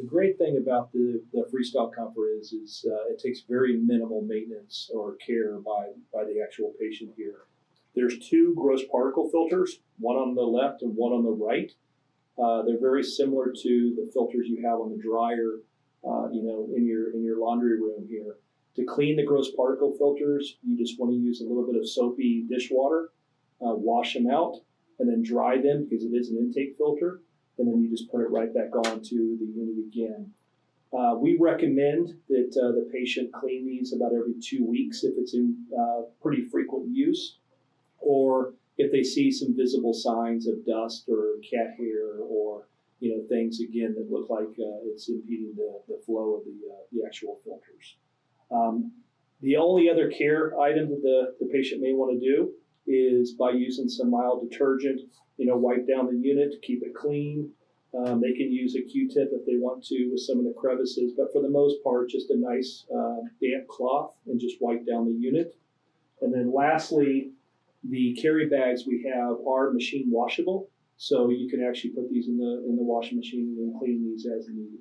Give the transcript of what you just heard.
the great thing about the Freestyle Comfort is it takes very minimal maintenance or care by the actual patient here. There's two gross particle filters, one on the left and one on the right. They're very similar to the filters you have on the dryer, in your laundry room here. To clean the gross particle filters, you just want to use a little bit of soapy dishwater, wash them out, and then dry them because it is an intake filter. And then you just put it right back onto the unit again. We recommend that the patient clean these about every 2 weeks if it's in pretty frequent use, or if they see some visible signs of dust or cat hair or things again that look like it's impeding the flow of the actual filters. The only other care item that the patient may want to do is by using some mild detergent, wipe down the unit to keep it clean. They can use a Q-tip if they want to with some of the crevices, but for the most part, just a nice damp cloth and just wipe down the unit. And then lastly, the carry bags we have are machine washable, so you can actually put these in the washing machine and clean these as needed.